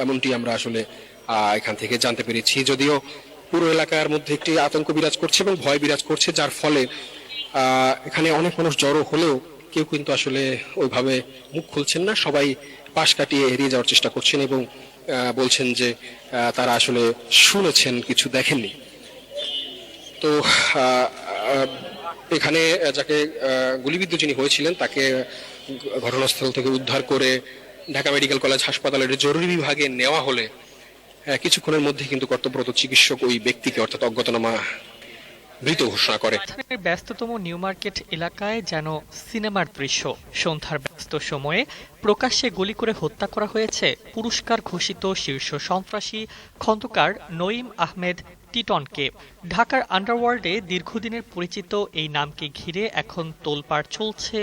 এমনটি আমরা আসলে এখান থেকে জানতে পেরেছি। যদিও পুরো এলাকার মধ্যে একটি আতঙ্ক বিরাজ করছে এবং ভয় বিরাজ করছে, যার ফলে এখানে অনেক মানুষ জড়ো হলেও কেউ কিন্তু আসলে ওইভাবে মুখ খুলছেন না। সবাই পাশ কাটিয়ে এড়িয়ে যাওয়ার চেষ্টা করছেন এবং বলছেন যে তারা আসলে শুনেছেন, কিছু দেখেননি। তো এখানে যাকে গুলিবিদ্ধ যিনি হয়েছিলেন তাকে ঘটনাস্থল থেকে উদ্ধার করে ঢাকা মেডিকেল কলেজ হাসপাতালের জরুরি বিভাগে নেওয়া হলে কিছুক্ষণের মধ্যে কিন্তু কর্তব্যরত চিকিৎসক ওই ব্যক্তিকে অর্থাৎ অজ্ঞাতনামা মৃত ঘোষণা করে। ব্যস্ততম নিউ মার্কেট এলাকায় যেন সিনেমার দৃশ্য। সন্ধ্যার ব্যস্ত সময়ে প্রকাশ্যে গুলি করে হত্যা করা হয়েছে পুরস্কার ঘোষিত শীর্ষ সন্ত্রাসী খন্দকার নঈম আহমেদ টিটনকে। ঢাকার আন্ডারওয়ার্ল্ডে দীর্ঘদিনের পরিচিত এই নামকে ঘিরে এখন তোলপাড় চলছে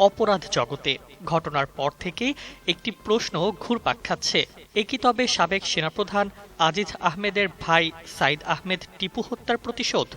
অপরাধ জগতে। ঘটনার পর থেকেই একটি প্রশ্ন ঘুরপাক খাচ্ছে, এ কি তবে সাবেক সেনাপ্রধান আজিজ আহমেদের ভাই সাইদ আহমেদ টিপু হত্যার প্রতিশোধ?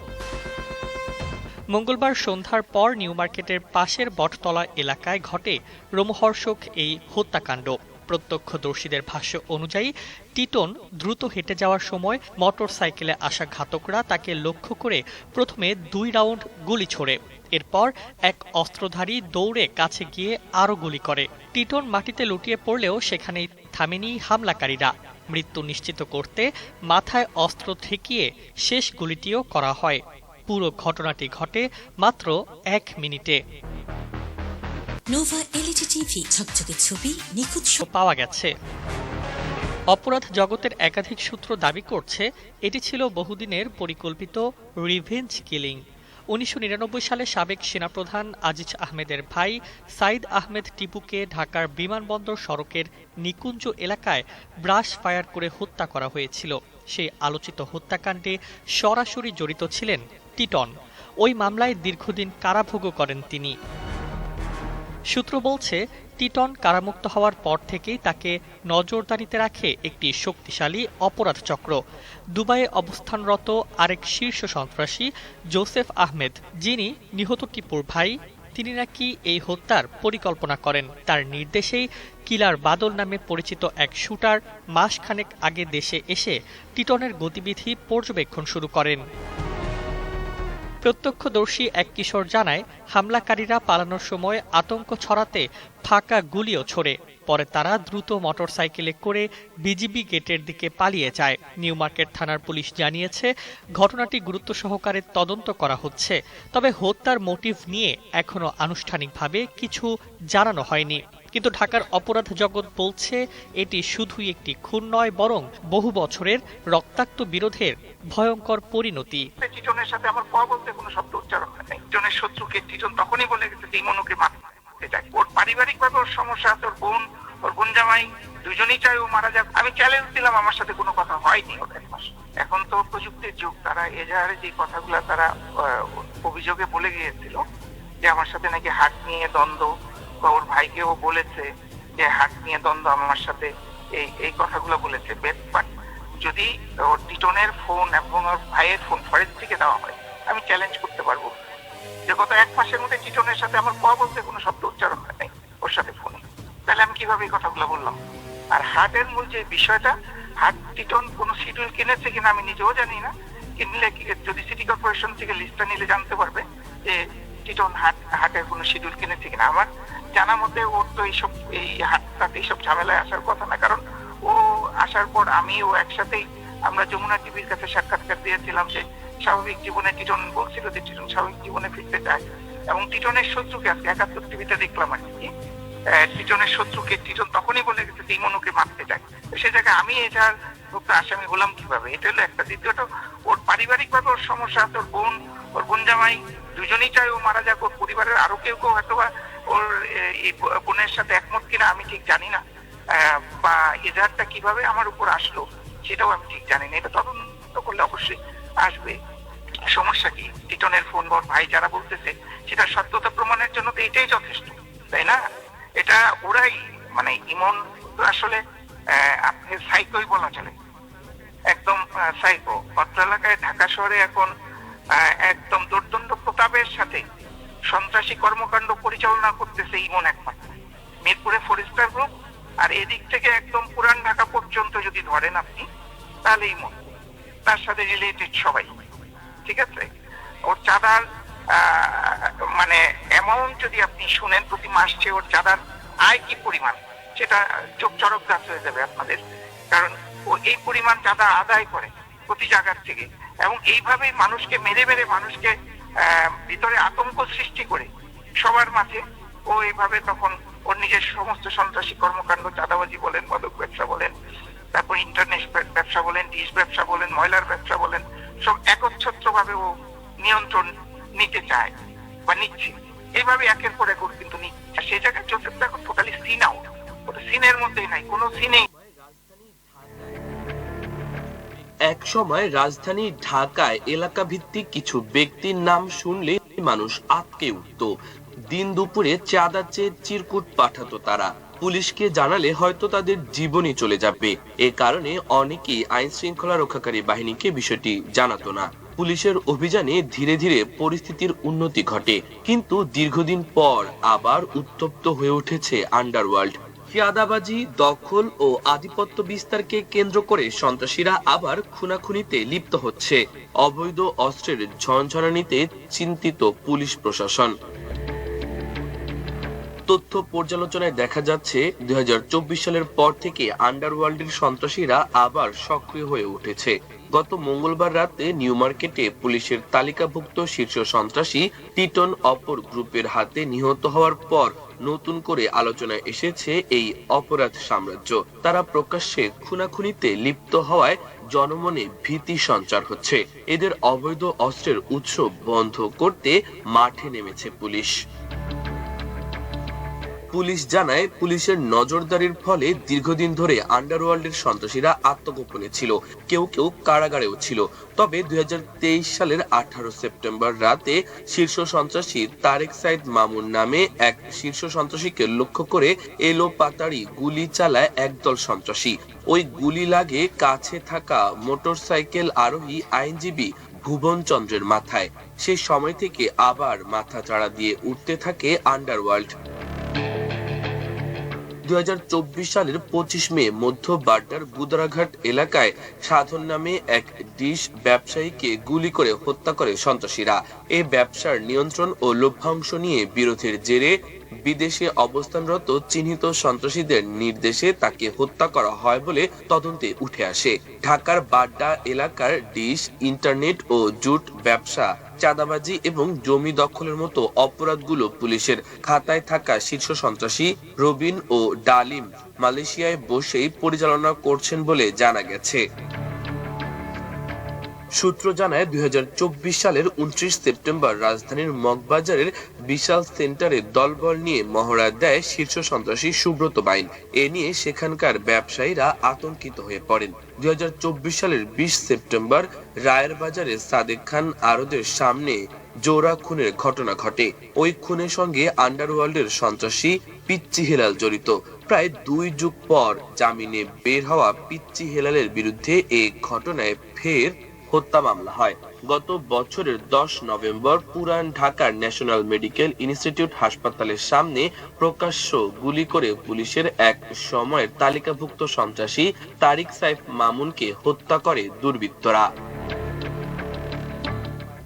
মঙ্গলবার সন্ধ্যার পর নিউ মার্কেটের পাশের বটতলা এলাকায় ঘটে রোমহর্ষক এই হত্যাকাণ্ড। প্রত্যক্ষদর্শীদের ভাষ্য অনুযায়ী টিটন দ্রুত হেঁটে যাওয়ার সময় মোটর সাইকেলে আসা ঘাতকরা তাকে লক্ষ্য করে প্রথমে 2 রাউন্ড গুলি ছোড়ে। এরপর এক অস্ত্রধারী দৌড়ে কাছে গিয়ে আরও গুলি করে। টিটন মাটিতে লুটিয়ে পড়লেও সেখানেই থামেনি হামলাকারীরা। মৃত্যু নিশ্চিত করতে মাথায় অস্ত্র ঠেকিয়ে শেষ গুলিটিও করা হয়। পুরো ঘটনাটি ঘটে মাত্র 1 মিনিটে। নোভা এলইডি টিভি, ঝকঝকে ছবি, নিখুঁত পাওয়া গেছে। অপরাধ জগতের একাধিক সূত্র দাবি করছে এটি ছিল বহুদিনের পরিকল্পিত রিভেঞ্জ কিলিং। 1999 সালে সাবেক সেনাপ্রধান আজিজ আহমেদের ভাই সাইদ আহমেদ টিপুকে ঢাকার বিমানবন্দর সড়কের নিকুঞ্জ এলাকায় ব্রাশ ফায়ার করে হত্যা করা হয়েছিল। সেই আলোচিত হত্যাকাণ্ডে সরাসরি জড়িত ছিলেন টিটন। ওই মামলায় দীর্ঘদিন কারাভোগও করেন তিনি। সূত্র বলছে, টিটন কারামুক্ত হওয়ার পর থেকেই তাকে নজরদারিতে রাখে একটি শক্তিশালী অপরাধ চক্র। দুবাইয়ে অবস্থানরত আরেক শীর্ষ সন্ত্রাসী জোসেফ আহমেদ, যিনি নিহত টিপুর ভাই, তিনি নাকি এই হত্যার পরিকল্পনা করেন। তার নির্দেশেই কিলার বাদল নামে পরিচিত এক শুটার মাসখানেক আগে দেশে এসে টিটনের গতিবিধি পর্যবেক্ষণ শুরু করেন। প্রত্যক্ষদর্শী এক কিশোর জানায়, হামলাকারীরা পালানোর সময় আতঙ্ক ছড়াতে ফাঁকা গুলিও ছোড়ে। পরে তারা দ্রুত মোটরসাইকেলে করে বিজিবি গেটের দিকে পালিয়ে যায়। নিউ মার্কেট থানার পুলিশ জানিয়েছে, ঘটনাটি গুরুত্ব সহকারে তদন্ত করা হচ্ছে। তবে হত্যার মোটিভ নিয়ে এখনো আনুষ্ঠানিকভাবে কিছু জানানো হয়নি। কিন্তু ঢাকার অপরাধ জগৎ বলছে, এটি শুধুই একটি খুন নয়, বরং বহু বছরের রক্তাক্ত বিরোধের ভয়ঙ্কর পরিণতি। টিটনের সাথে আমার ক বলতে কোনো শব্দ উচ্চারণ হয় নাই। টিটনের শত্রুকে টিটন তখনই বলে গেছে যে ইমনুকে মারতে যায়। ওর পারিবারিক ভাবে ওর সমস্যা, ওর বোন জামাই দুজনেই চাই ও মারা যাক। আমি চ্যালেঞ্জ দিলাম, আমার সাথে কোনো কথা হয়নি ওদের পাশে। এখন তো প্রযুক্তির যুগ, তারা এজাহারে যে কথাগুলো তারা অভিযোগে বলে গিয়েছিল যে আমার সাথে নাকি হাত নিয়ে দ্বন্দ্ব, বা ওর ভাইকেও বলেছে যে হাত নিয়ে দ্বন্দ্ব আমার সাথে, এই কথাগুলো বলেছে। বাট যদি ওর টিটনের ফোন এবং ওর ভাইয়ের ফোন ফরেনসিকে দেওয়া হয়, আমি চ্যালেঞ্জ করতে পারবো যে গত 1 মাসের মধ্যে টিটনের সাথে আমার ক বলতে কোনো শব্দ উচ্চারণ হয় নাই ওর সাথে ফোনে। তাহলে আমি কিভাবে এই কথাগুলো বললাম? আর হার্টের মূল যে বিষয়টা, হার্ট টিটন কোনো শিডিউল কিনেছে কিনা আমি নিজেও জানি না। কিনলে যদি সিটি কর্পোরেশন থেকে লিস্টটা নিলে জানতে পারবে যে টিটন হার্টের কোনো শিডিউল কিনেছে কিনা। আমার জানা মতে ওর তো এই হার্টটাতে এইসব ঝামেলায় আসার কথা না, কারণ ও আসার পর ও একসাথেই আমরা যমুনা টিভির কাছে সাক্ষাৎকার দিয়েছিলাম যে স্বাভাবিক জীবনে টিটন বলছিল যে টিটন স্বাভাবিক জীবনে ফিরতে চায়। এবং টিটনের শত্রুকে আজকে 71 টিভিতে দেখলাম আর কি, টিটনের শত্রুকে টিটন তখনই বলে গেছে যে ইমনুকে মারতে চায়। সে জায়গায় আমি এটার আসামি হলাম কিভাবে? এটা হলো একটা। দ্বিতীয়ত, ওর পারিবারিক ভাবে ওর সমস্যা, ওর বোন জামাই দুজনেই চাই ও মারা যাক। ওর পরিবারের আরো কেউ হয়তো বা ওর এই বোনের সাথে একমত কিনা আমি ঠিক জানি না, বা এজাহারটা কিভাবে আমার উপর আসলো সেটাও আমি ঠিক জানি না। এটা তদন্ত করলে অবশ্যই আসবে। সমস্যা কি? টিটনের ফোন বা ভাই যারা বলতেছে সেটা সত্যতা প্রমাণের জন্য তো এটাই যথেষ্ট, তাই না? এটা ওরাই, মানে ইমন তো আসলে আপনি সাইকোই বলা চলে, একদম সাইকো। অত্র এলাকায় ঢাকা শহরে এখন একদম দুর্দণ্ড প্রতাপের সাথে সন্ত্রাসী কর্মকাণ্ড পরিচালনা করতেছে ইমন একমাত্র। মিরপুরে ফরেস্টার গ্রুপ আর এদিক থেকে একদম পুরান ঢাকা পর্যন্ত যদি ধরেন আপনি, তাহলে ইমন, তার সাথে রিলেটেড সবাই, ঠিক আছে। ওর চাঁদার মানে অ্যামাউন্ট যদি আপনি শুনেন প্রতি মাসে ওর চাঁদার আয় কি পরিমাণ, সেটা চোখ চড়ক গাছ হয়ে যাবে আপনাদের। কারণ ও এই পরিমাণ চাঁদা আদায় করে প্রতি জায়গার থেকে, এবং এইভাবে মানুষকে মেরে মেরে মানুষকে ভিতরে আতঙ্ক সৃষ্টি করে সবার মাঝে ও এইভাবে তখন ওর নিজের সমস্ত সন্ত্রাসী কর্মকাণ্ড, চাঁদাবাজি বলেন, মাদক ব্যবসা বলেন, তারপর ইন্টারনেট ব্যবসা বলেন, ডিশ ব্যবসা বলেন, ময়লার ব্যবসা বলেন, সব একচ্ছত্র ভাবে ও নিয়ন্ত্রণ নিতে চায় বা নিচ্ছে। এইভাবে একের পর এক ওর কিন্তু নিচ্ছে। সেই জায়গায় জোসেফ এখন টোটালি সিন আউট, ওটা সিনের মধ্যেই নাই, কোনো সিনেই। এক সময় রাজধানী ঢাকায় এলাকা ভিত্তিক কিছু ব্যক্তির নাম শুনলে মানুষ আঁতকে উঠত। দিন দুপুরে চাঁদা চেয়ে চিরকুট পাঠাতো তারা। পুলিশকে জানালে হয়তো তাদের জীবনই চলে যাবে। এ কারণে অনেকেই আইন শৃঙ্খলা রক্ষাকারী বাহিনীকে বিষয়টি জানাতো না। পুলিশের অভিযানে ধীরে ধীরে পরিস্থিতির উন্নতি ঘটে, কিন্তু দীর্ঘদিন পর আবার উত্তপ্ত হয়ে উঠেছে আন্ডারওয়ার্ল্ড। চাঁদাবাজি, দখল ও আধিপত্য বিস্তারকে কেন্দ্র করে সন্ত্রাসীরা আবার খুনাখুনিতে লিপ্ত হচ্ছে। অবৈধ অস্ত্রের ঝনঝনানিতে চিন্তিত পুলিশ প্রশাসন। তথ্য পর্যালোচনায় দেখা যাচ্ছে 2024 সালের পর থেকে আন্ডারওয়ার্ল্ডের সন্ত্রাসীরা আবার সক্রিয় হয়ে উঠেছে। গত মঙ্গলবার রাতে নিউ মার্কেটে পুলিশের তালিকাভুক্ত শীর্ষ সন্ত্রাসী টিটন অপর গ্রুপের হাতে নিহত হওয়ার পর নতুন করে আলোচনায় এসেছে এই অপরাধ সাম্রাজ্য। তারা প্রকাশ্যে খুনাখুনিতে লিপ্ত হওয়ায় জনমনে ভীতি সঞ্চার হচ্ছে। এদের অবৈধ অস্ত্রের উৎস বন্ধ করতে মাঠে নেমেছে পুলিশ। পুলিশ জানায়, পুলিশের নজরদারির ফলে দীর্ঘদিন ধরে আন্ডারওয়ার্ল্ডের সন্ত্রাসীরা আত্মগোপনে ছিল, কেউ কেউ কারাগারেও ছিল। তবে 2023 সালের 18 সেপ্টেম্বর রাতে শীর্ষ সন্ত্রাসী তারেক সাইদ মামুন নামে এক শীর্ষ সন্ত্রাসীকে লক্ষ্য করে এলো পাতাড়ি গুলি চালায় একদল সন্ত্রাসী। ওই গুলি লাগে কাছে থাকা মোটরসাইকেল আরোহী আইনজীবী ভুবন চন্দ্রের মাথায়। সেই সময় থেকে আবার মাথা চাড়া দিয়ে উঠতে থাকে আন্ডারওয়ার্ল্ড। 2024 সালের 25 মে মধ্য বাড্ডার গুদারাঘাট এলাকায় সাধন নামে এক ডিশ ব্যবসায়ীকে গুলি করে হত্যা করে সন্ত্রাসীরা। এই ব্যবসার নিয়ন্ত্রণ ও লভ্যাংশ নিয়ে বিরোধের জেরে বিদেশে অবস্থানরত চিহ্নিত সন্ত্রাসীদের নির্দেশে তাকে হত্যা করা হয় বলে তদন্তে উঠে আসে। ঢাকার বাড্ডা এলাকার ডিশ, ইন্টারনেট ও জুট ব্যবসা, চাঁদাবাজি এবং জমি দখলের মতো অপরাধগুলো পুলিশের খাতায় থাকা শীর্ষ সন্ত্রাসী রবিন ও ডালিম মালয়েশিয়ায় বসেই পরিচালনা করছেন বলে জানা গেছে। সূত্র জানায়, 2024 সালের 29 সেপ্টেম্বর রাজধানীর মগবাজারের বিশাল সেন্টারে দলবল নিয়ে মহড়া দেয় শীর্ষ সন্ত্রাসী সুব্রত বাইন। এ নিয়ে সেখানকার ব্যবসায়ীরা আতঙ্কিত হয়ে পড়েন। 2024 সালের 20 সেপ্টেম্বর রায়ের বাজারে সাদেক খান আরদের সামনে জোড়া খুনের ঘটনা ঘটে। ওই খুনের সঙ্গে আন্ডারওয়ার্ল্ডের সন্ত্রাসী পিচ্চি হেলাল জড়িত। প্রায় 2 যুগ পর জামিনে বের হওয়া পিচ্চি হেলালের বিরুদ্ধে এই ঘটনায় ফের হত্যা মামলা হয়। গত বছরের 10 নভেম্বর পুরান ঢাকার ন্যাশনাল মেডিকেল ইনস্টিটিউট হাসপাতালের সামনে প্রকাশ্য গুলি করে পুলিশের এক সময়ের তালিকাভুক্ত সন্ত্রাসী তারিক সাইফ মামুনকে হত্যা করে দুর্বৃত্তরা।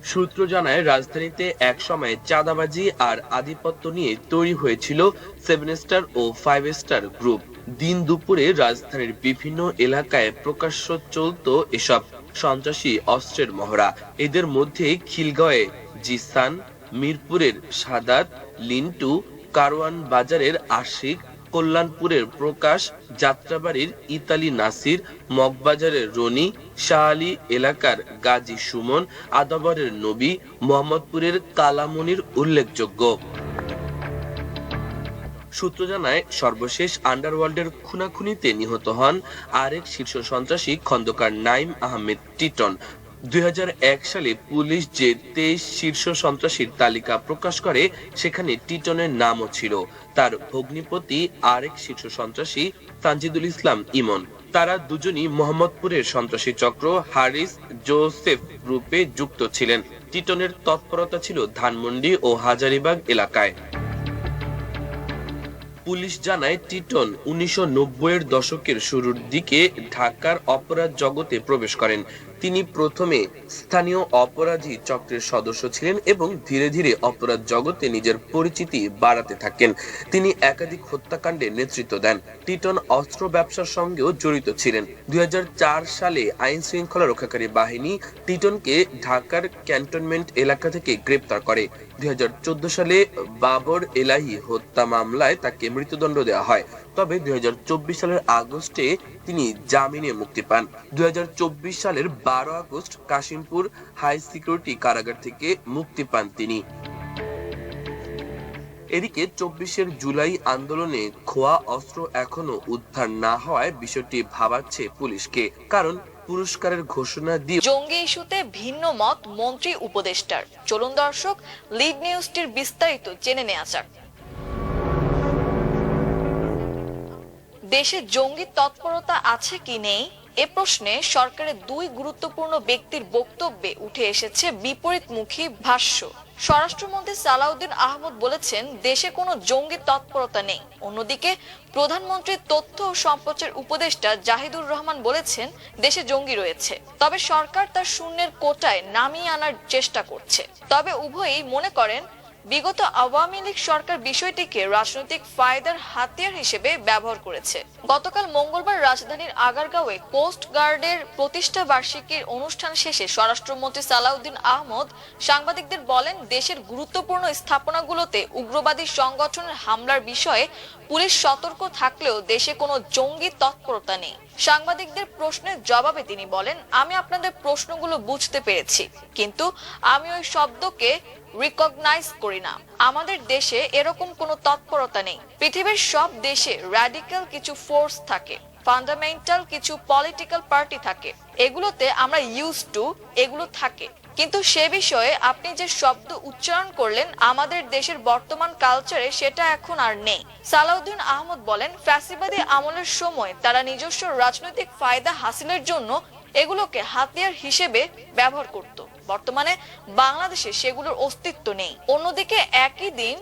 সূত্র জানায়, রাজধানীতে এক সময় চাঁদাবাজি আর আধিপত্য নিয়ে তৈরি হয়েছিল 7 স্টার ও 5 স্টার গ্রুপ। দিন দুপুরে রাজধানীর বিভিন্ন এলাকায় প্রকাশ্য চলত এসব সন্ত্রাসী অস্ত্রের মহড়া। এদের মধ্যে খিলগাঁওয়ে জিসান, মিরপুরের সাদাত, লিন্টু, কারওয়ান বাজারের আশিক, কল্যাণপুরের প্রকাশ, যাত্রাবাড়ির ইতালি নাসির, মগবাজারের রনি, শাহআলী এলাকার গাজী সুমন, আদাবরের নবী, মোহাম্মদপুরের কালামনির উল্লেখযোগ্য। সূত্র জানায়, সর্বশেষ আন্ডারওয়ার্ল্ডের খুনাখুনিতে নিহত হন আরেক শীর্ষ সন্ত্রাসী খন্দকার নাইম আহমেদ টিটন। 2001 সালে পুলিশ যে 23 শীর্ষ সন্ত্রাসীর তালিকা প্রকাশ করে, সেখানে টিটনের নামও ছিল। তার ভগ্নিপতি আরেক শীর্ষ সন্ত্রাসী তানজিদুল ইসলাম ইমন। তারা দুজনই মোহাম্মদপুরের সন্ত্রাসী চক্র হারিস জোসেফ গ্রুপে যুক্ত ছিলেন। টিটনের তৎপরতা ছিল ধানমন্ডি ও হাজারীবাগ এলাকায়। পুলিশ জানায় টিটন 1990-এর দশকের শুরুর দিকে ঢাকার অপরাধ জগতে প্রবেশ করেন। তিনি প্রথমে স্থানীয় অপরাধী চক্রের সদস্য ছিলেন এবং ধীরে ধীরে অপরাধ জগতে নিজের পরিচিতি বাড়াতে থাকেন। তিনি একাধিক হত্যাকাণ্ডে নেতৃত্ব দেন। টিটন অস্ত্র ব্যবসার সঙ্গেও জড়িত ছিলেন। 2004 সালে আইন শৃঙ্খলা রক্ষাকারী বাহিনী টিটনকে ঢাকার ক্যান্টনমেন্ট এলাকা থেকে গ্রেপ্তার করে। 2014 সালে বাবর এলাহি হত্যা মামলায় তাকে মৃত্যুদণ্ড দেওয়া হয়। তবে 2024 সালের আগস্টে তিনি জামিনে মুক্তি পান। 2024 সালের 12 আগস্ট কাশিমপুর হাই সিকিউরিটি কারাগার থেকে মুক্তি পান তিনি। এদিকে 24 জুলাই আন্দোলনে খোয়া অস্ত্র এখনো উদ্ধার না হওয়ায় বিষয়টি ভাবাচ্ছে পুলিশকে, কারণ পুরস্কারের ঘোষণা দিয়ে জঙ্গি ইস্যুতে ভিন্ন মত মন্ত্রী উপদেষ্টার। চলুন দর্শক, লিড নিউজটির বিস্তারিত জেনে নেওয়া যাক। দেশে জঙ্গি তৎপরতা আছে কি নেই এ প্রশ্নে সরকারের দুই গুরুত্বপূর্ণ ব্যক্তির বক্তব্যে উঠে এসেছে বিপরীতমুখী ভাষ্য। স্বরাষ্ট্রমন্ত্রী সালাউদ্দিন আহমদ বলেছেন দেশে কোনো জঙ্গি তৎপরতা নেই। অন্যদিকে প্রধানমন্ত্রীর তথ্য ও সম্প্রচার উপদেষ্টা জাহিদুর রহমান বলেছেন দেশে জঙ্গি রয়েছে, তবে সরকার তার শূন্যের কোটায় নামিয়ে আনার চেষ্টা করছে। তবে উভয়ই মনে করেন বিগত আওয়ামী লীগ সরকার বিষয়টিকে রাজনৈতিক ফায়দার হাতিয়ার হিসেবে ব্যবহার করেছে। গতকাল মঙ্গলবার রাজধানীর আগারগাঁওয়ে কোস্ট গার্ডের প্রতিষ্ঠা বার্ষিকীর অনুষ্ঠান শেষে স্বরাষ্ট্রমন্ত্রী সালাউদ্দিন আহমদ সাংবাদিকদের বলেন দেশের গুরুত্বপূর্ণ স্থাপনাগুলোতে উগ্রবাদী সংগঠনের হামলার বিষয়ে পুলিশ সতর্ক থাকলেও দেশে কোনো জঙ্গি তৎপরতা নেই। সাংবাদিকদের প্রশ্নের জবাবে তিনি বলেন, আমি আপনাদের প্রশ্নগুলো বুঝতে পেরেছি, কিন্তু আমি ওই শব্দকে রিকগনাইজ করি না। আমাদের দেশে এরকম কোনো তৎপরতা নেই। পৃথিবীর সব দেশে র্যাডিক্যাল কিছু ফোর্স থাকে, ফান্ডামেন্টাল কিছু পলিটিক্যাল পার্টি থাকে, এগুলোতে আমরা ইউজ টু, এগুলো থাকে। কিন্তু সে বিষয়ে আপনি যে শব্দ উচ্চারণ করলেন আমাদের দেশের বর্তমান কালচারে সেটা এখন আর নেই। সালাউদ্দিন আহমদ বলেন ফ্যাসিবাদী আমলের সময় তারা নিজস্ব রাজনৈতিক ফায়দা হাসিলের জন্য এগুলোকে হাতিয়ার হিসেবে ব্যবহার করত। বর্তমানে বাংলাদেশে সেগুলোর অস্তিত্ব নেই। অন্যদিকে একই দিন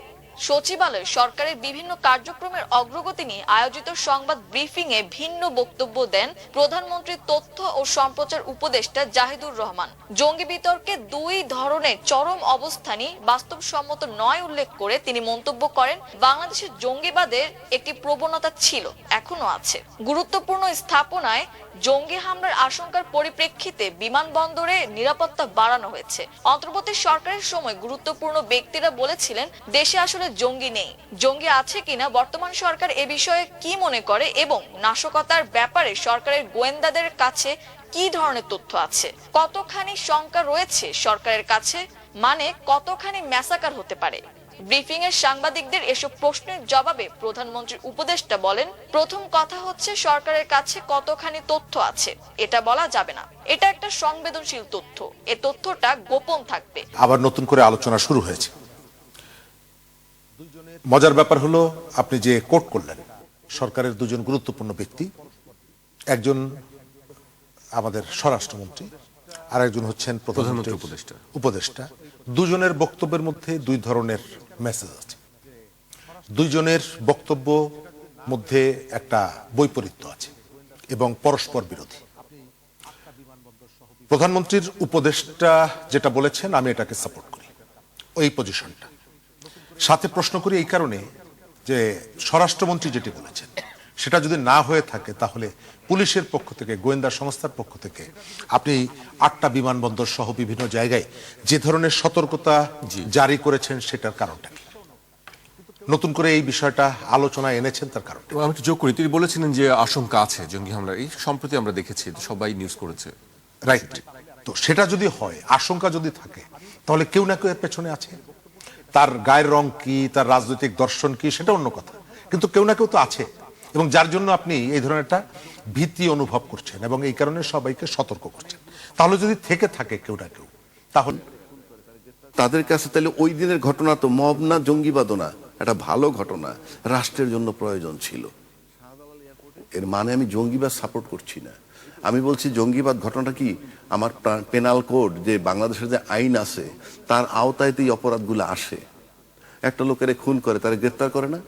সচিবালয়ে সরকারের বিভিন্ন কার্যক্রমের অগ্রগতি নিয়ে আয়োজিত সংবাদ ব্রিফিং এ ভিন্ন বক্তব্য দেন প্রধানমন্ত্রীর তথ্য ও সম্প্রচার উপদেষ্টা জাহিদুর রহমান। জঙ্গি বিতর্কে দুই ধরনের চরম অবস্থানই বাস্তবসম্মত নয় উল্লেখ করে তিনি মন্তব্য করেন বাংলাদেশের জঙ্গিবাদের একটি প্রবণতা ছিল, এখনো আছে। গুরুত্বপূর্ণ স্থাপনায় জঙ্গি হামলার আশঙ্কার পরিপ্রেক্ষিতে বিমানবন্দরে নিরাপত্তা বাড়ানো হয়েছে। অন্তর্বর্তী সরকারের সময় গুরুত্বপূর্ণ ব্যক্তিরা বলেছিলেন দেশে আসলে জঙ্গি নেই। জঙ্গি আছে কিনা বর্তমান সরকার এ বিষয়ে কি মনে করে এবং নাশকতার ব্যাপারে সরকারের গোয়েন্দাদের কাছে কি ধরনের তথ্য আছে, কতখানি শঙ্কা রয়েছে সরকারের কাছে, মানে কতখানি ম্যাসাকার হতে পারে। ব্রিফিং এর সাংবাদিকদের এসব প্রশ্নের জবাবে প্রধানমন্ত্রীর উপদেষ্টা বলেন, প্রথম কথা হচ্ছে সরকারের কাছে কতখানি তথ্য আছে এটা বলা যাবে না। এটা একটা সংবেদনশীল তথ্য, এই তথ্যটা গোপন থাকবে। আবার নতুন করে আলোচনা শুরু হয়েছে। মজার ব্যাপার হলো আপনি যে কোট করলেন সরকারের দুজন গুরুত্বপূর্ণ ব্যক্তি, একজন আমাদের স্বরাষ্ট্রমন্ত্রী আর একজন হচ্ছেন প্রধানমন্ত্রী উপদেষ্টা। দুজনের বক্তব্যের মধ্যে দুই ধরনের মেসেজ আছে, দুইজনের বক্তব্য মধ্যে একটা বৈপরীত্য আছে এবং পরস্পর বিরোধী। প্রধানমন্ত্রীর উপদেষ্টা যেটা বলেছেন আমি এটাকে সাপোর্ট করি, ওই পজিশনটা। সাথে প্রশ্ন করি এই কারণে যে স্বরাষ্ট্রমন্ত্রী যেটি বলেছেন সেটা যদি না হয়ে থাকে তাহলে পুলিশের পক্ষ থেকে, গোয়েন্দা সংস্থার পক্ষ থেকে আপনি 8টা বিমানবন্দর সহ বিভিন্ন জায়গায় যে ধরনের সতর্কতা জারি করেছেন সেটার কারণটা কি? নতুন করে এই বিষয়টা আলোচনায় এনেছেন তার কারণ আমি একটু যোগ করি, তিনি বলেছিলেন যে আশঙ্কা আছে জঙ্গি হামলার। এই সম্প্রতি আমরা দেখেছি, সবাই নিউজ করেছে, রাইট। তো সেটা যদি হয়, আশঙ্কা যদি থাকে, তাহলে কেউ না কেউ এর পেছনে আছে। তার গায়ের রং কি, তার রাজনৈতিক দর্শন কি, সেটা অন্য কথা, কিন্তু কেউ না কেউ তো আছে, এবং যার জন্য আপনি এই ধরনের একটা ভীতি অনুভব করছেন এবং এই কারণে সবাইকে সতর্ক করছেন। তাহলে যদি থেকে থাকে কেউ না কেউ, তাহলে তাদের কাছে তাহলে ওই দিনের ঘটনা তো মব না, জঙ্গিবাদও না, একটা ভালো ঘটনা রাষ্ট্রের জন্য প্রয়োজন ছিল। এর মানে আমি জঙ্গিবাদ সাপোর্ট করছি না। আমি বলছি জঙ্গিবাদ ঘটনাটা কি, আমার পেনাল কোড যে বাংলাদেশের যে আইন আছে তার আওতায় এই অপরাধগুলো আসে। একটা লোকের খুন করে তারা গ্রেফতার করে না,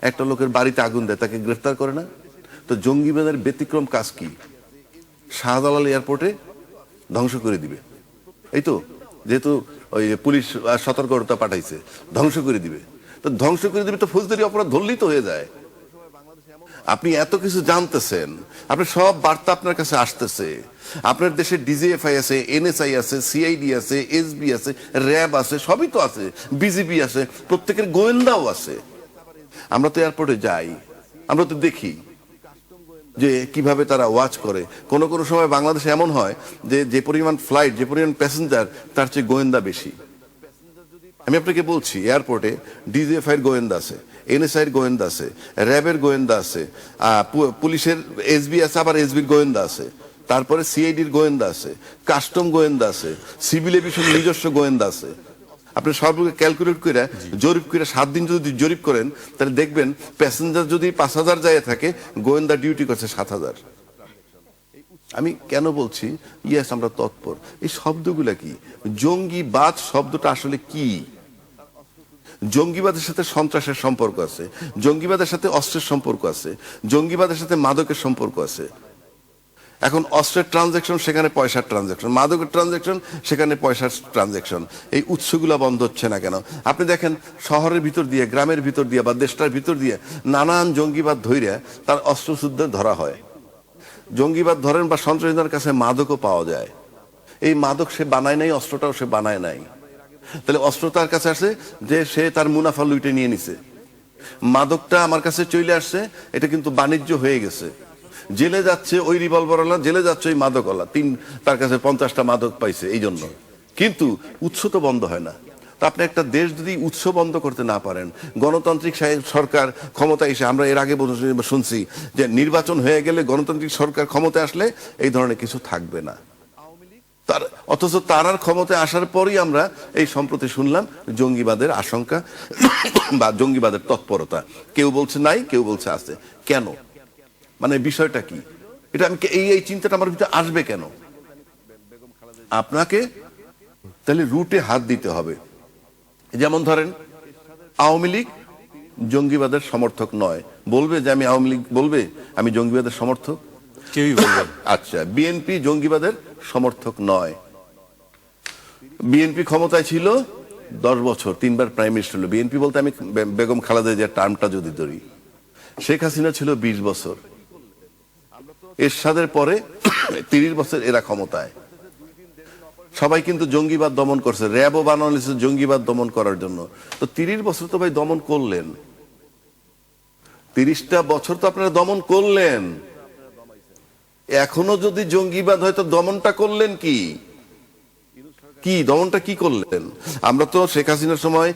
একটা লোকের বাড়িতে আগুন দেয়, তাকে গ্রেফতার করে না? তো জঙ্গিবাদের ব্যতিক্রম কাজ কি? শাহজালাল এয়ারপোর্টে ধ্বংস করে দিবে, এই তো, যেহেতু ওই পুলিশ সতর্কতা পাঠাইছে, ধ্বংস করে দিবে। তো ধ্বংস করে দিবে তো ফৌজদারি অপরাধ ধরলেই তো হয়ে যায়। আপনি এত কিছু জানতেছেন, আপনি সব বার্তা আপনার কাছে আসতেছে, আপনার দেশে ডিজিএফআই আছে, এনএসআই আছে, সিআইডি আছে, এসবি আছে, র্যাব আছে, সবই তো আছে, বিজিবি আছে, প্রত্যেকের গোয়েন্দাও আছে। আমরা তো এয়ারপোর্টে যাই, আমরা তো দেখি যে কিভাবে তারা ওয়াচ করে। কোনো কোনো সময় বাংলাদেশে এমন হয় যে যে পরিমাণ ফ্লাইট, যে পরিমাণ প্যাসেঞ্জার, তার চেয়ে গোয়েন্দা বেশি। আমি আপনাকে বলছি, এয়ারপোর্টে ডিজিএফআই এর গোয়েন্দা আছে, এনএসআই এর গোয়েন্দা আছে, র্যাবের গোয়েন্দা আছে, পুলিশের এসবি আছে, আবার এসবির গোয়েন্দা আছে, তারপরে সিআইডির গোয়েন্দা আছে, কাস্টম গোয়েন্দা আছে, সিভিল এভিয়েশন নিজস্ব গোয়েন্দা আছে। আপনি সবগুলো ক্যালকুলেট করে জরিপ করে 7 দিন যদি জরিপ করেন, তাহলে দেখবেন প্যাসেঞ্জার যদি 5000 যায় থাকে, গোয়েন্দা ডিউটি করছে 7000। আমি কেন বলছি ইয়েস আমরা তৎপর? এই শব্দগুলা কি? জঙ্গিবাদ শব্দটা আসলে কি? জঙ্গিবাদের সাথে সন্ত্রাসের সম্পর্ক আছে, জঙ্গিবাদের সাথে অস্ত্রের সম্পর্ক আছে, জঙ্গিবাদের সাথে মাদকের সম্পর্ক আছে। এখন অস্ত্রের ট্রানজাকশন, সেখানে পয়সার ট্রানজাকশন, মাদকের ট্রানজাকশন, সেখানে পয়সার ট্রানজাকশন। এই উৎসগুলা বন্ধ হচ্ছে না কেন? আপনি দেখেন শহরের ভিতর দিয়ে, গ্রামের ভিতর দিয়ে, বা দেশটার ভিতর দিয়ে নানান জঙ্গিবাদ ধইরা তার অস্ত্রশুদ্ধ ধরা হয়। জঙ্গিবাদ ধরেন বা সন্ত্রাসীদের কাছে মাদকও পাওয়া যায়। এই মাদক সে বানায় নাই, অস্ত্রটাও সে বানায় নাই। তাহলে অস্ত্র তার কাছে আসে যে সে তার মুনাফা লুটে নিয়ে নিছে। মাদকটা আমার কাছে চলে আসছে, এটা কিন্তু বাণিজ্য হয়ে গেছে। জেলে যাচ্ছে ওই রিভলভারওয়ালা, জেলে যাচ্ছে ওই মাদকওয়ালা, তার কাছে 50টা মাদক পাইছে এই জন্য। কিন্তু উৎস তো বন্ধ হয় না। তা আপনি একটা দেশ যদি উৎস বন্ধ করতে না পারেন, গণতান্ত্রিক সরকার ক্ষমতায় এসে, আমরা এর আগে শুনছি যে নির্বাচন হয়ে গেলে গণতান্ত্রিক সরকার ক্ষমতায় আসলে এই ধরনের কিছু থাকবে না। অথচ তারার ক্ষমতায় আসার পরই আমরা এই সম্প্রতি শুনলাম জঙ্গিবাদের আশঙ্কা বা জঙ্গিবাদের তৎপরতা। কেউ বলছে নাই, কেউ বলছে আছে। কেন? মানে বিষয়টা কি? এটা আমি এই চিন্তাটা আমার ভিতরে আসবে কেন? আপনাকে তাহলে রুটে হাত দিতে হবে। যেমন ধরেন আওয়ামী লীগ জঙ্গিবাদের সমর্থক নয়, বলবে যে আমি আওয়ামী লীগ, বলবে আমি জঙ্গিবাদের সমর্থক? কেউই বলবেন। আচ্ছা, বিএনপি জঙ্গিবাদের সমর্থক নয়। বিএনপি ক্ষমতায় ছিল 10 বছর, 3বার প্রাইম মিনিস্টার হলো। বিএনপি বলতে আমি বেগম খালেদা জিয়ার টার্মটা যদি ধরি, শেখ হাসিনা ছিল 20 বছর, এরশাদের পরে 30 বছর এরা ক্ষমতায়। সবাই কিন্তু জঙ্গিবাদ দমন করছে, র্যাবও বানানো হয়েছে জঙ্গিবাদ দমন করার জন্য। তো 30 বছর তো ভাই দমন করলেন, 30টা বছর তো আপনারা দমন করলেন। এখনো যদি জঙ্গিবাদ হয় তো দমনটা করলেন কি? দমনটা কি করলেন? আমরা তো শেখ হাসিনার সময়